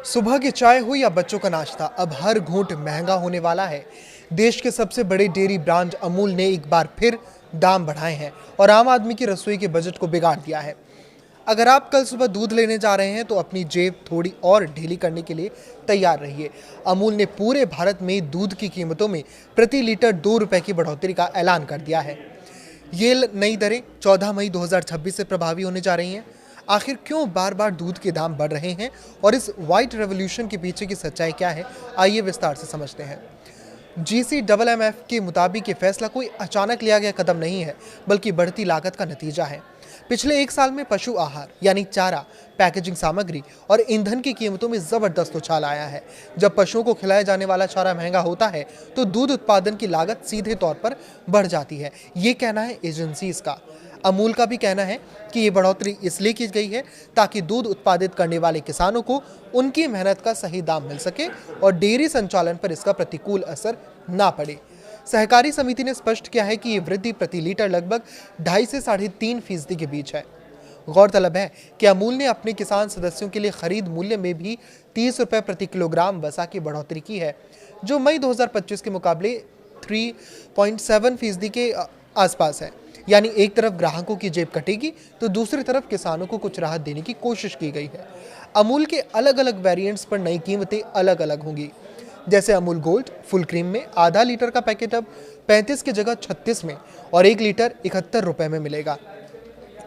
सुबह की चाय हो या बच्चों का नाश्ता, अब हर घूंट महंगा होने वाला है। देश के सबसे बड़े डेयरी ब्रांड अमूल ने एक बार फिर दाम बढ़ाए हैं और आम आदमी की रसोई के बजट को बिगाड़ दिया है। अगर आप कल सुबह दूध लेने जा रहे हैं तो अपनी जेब थोड़ी और ढीली करने के लिए तैयार रहिए। अमूल ने पूरे भारत में दूध की कीमतों में प्रति लीटर 2 रुपए की बढ़ोतरी का ऐलान कर दिया है। ये नई दरें 14 मई 2026 से प्रभावी होने जा रही हैं। आखिर क्यों बार बार दूध के दाम बढ़ रहे हैं और इस व्हाइट रेवोल्यूशन के पीछे की सच्चाई क्या है, आइए विस्तार से समझते हैं। GCMMF के मुताबिक ये फैसला कोई अचानक लिया गया कदम नहीं है, बल्कि बढ़ती लागत का नतीजा है। पिछले एक साल में पशु आहार यानी चारा, पैकेजिंग सामग्री और ईंधन की कीमतों में जबरदस्त उछाल आया है। जब पशुओं को खिलाया जाने वाला चारा महंगा होता है तो दूध उत्पादन की लागत सीधे तौर पर बढ़ जाती है। ये कहना है एजेंसीज का। अमूल का भी कहना है कि ये बढ़ोतरी इसलिए की गई है ताकि दूध उत्पादित करने वाले किसानों को उनकी मेहनत का सही दाम मिल सके और डेयरी संचालन पर इसका प्रतिकूल असर ना पड़े। सहकारी समिति ने स्पष्ट किया है कि ये वृद्धि प्रति लीटर लगभग 2.5 से 3.5% के बीच है। गौरतलब है कि अमूल ने अपने किसान सदस्यों के लिए खरीद मूल्य में भी 30 रुपए प्रति किलोग्राम वसा की बढ़ोतरी की है, जो मई 2025 के मुकाबले 3.7% के आसपास है। यानी एक तरफ ग्राहकों की जेब कटेगी तो दूसरी तरफ किसानों को कुछ राहत देने की कोशिश की गई है। अमूल के अलग अलग वेरिएंट्स पर नई कीमतें अलग अलग होंगी। जैसे अमूल गोल्ड फुल क्रीम में आधा लीटर का पैकेट अब 35 की जगह 36 में और 1 लीटर 71 रुपए में मिलेगा।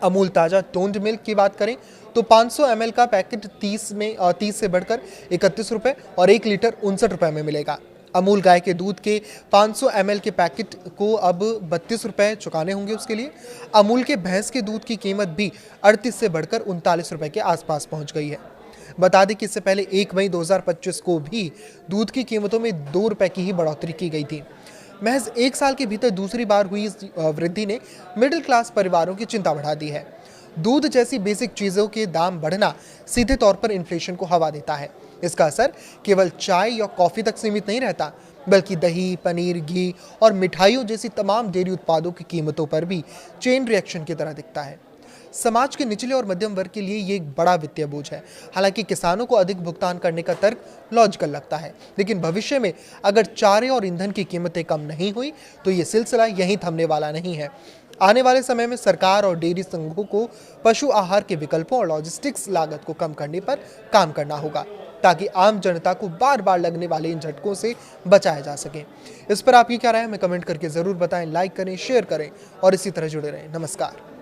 अमूल ताज़ा टोन्ड मिल्क की बात करें तो 500 ml का पैकेट 30 से बढ़कर 31 रुपए और 1 लीटर 59 रुपए में मिलेगा। अमूल गाय के दूध के 500 ml के पैकेट को अब 32 रुपए चुकाने होंगे। उसके लिए अमूल के भैंस के दूध की कीमत भी 38 से बढ़कर 39 रुपए के आसपास पहुंच गई है। बता दें कि इससे पहले 1 मई 2025 को भी दूध की कीमतों में 2 रुपए की ही बढ़ोतरी की गई थी। महज एक साल के भीतर दूसरी बार हुई इस वृद्धि ने मिडिल क्लास परिवारों की चिंता बढ़ा दी है। दूध जैसी बेसिक चीज़ों के दाम बढ़ना सीधे तौर पर इन्फ्लेशन को हवा देता है। इसका असर केवल चाय या कॉफ़ी तक सीमित नहीं रहता, बल्कि दही, पनीर, घी और मिठाइयों जैसी तमाम डेयरी उत्पादों की कीमतों पर भी चेन रिएक्शन की तरह दिखता है। समाज के निचले और मध्यम वर्ग के लिए ये एक बड़ा वित्तीय बोझ है। हालांकि किसानों को अधिक भुगतान करने का तर्क लॉजिकल लगता है, लेकिन भविष्य में अगर चारे और ईंधन की कीमतें कम नहीं हुई तो ये सिलसिला यहीं थमने वाला नहीं है। आने वाले समय में सरकार और डेयरी संघों को पशु आहार के विकल्पों और लॉजिस्टिक्स लागत को कम करने पर काम करना होगा, ताकि आम जनता को बार बार लगने वाले इन झटकों से बचाया जा सके। इस पर आपकी क्या राय है, हमें कमेंट करके जरूर बताएं। लाइक करें, शेयर करें और इसी तरह जुड़े रहें। नमस्कार।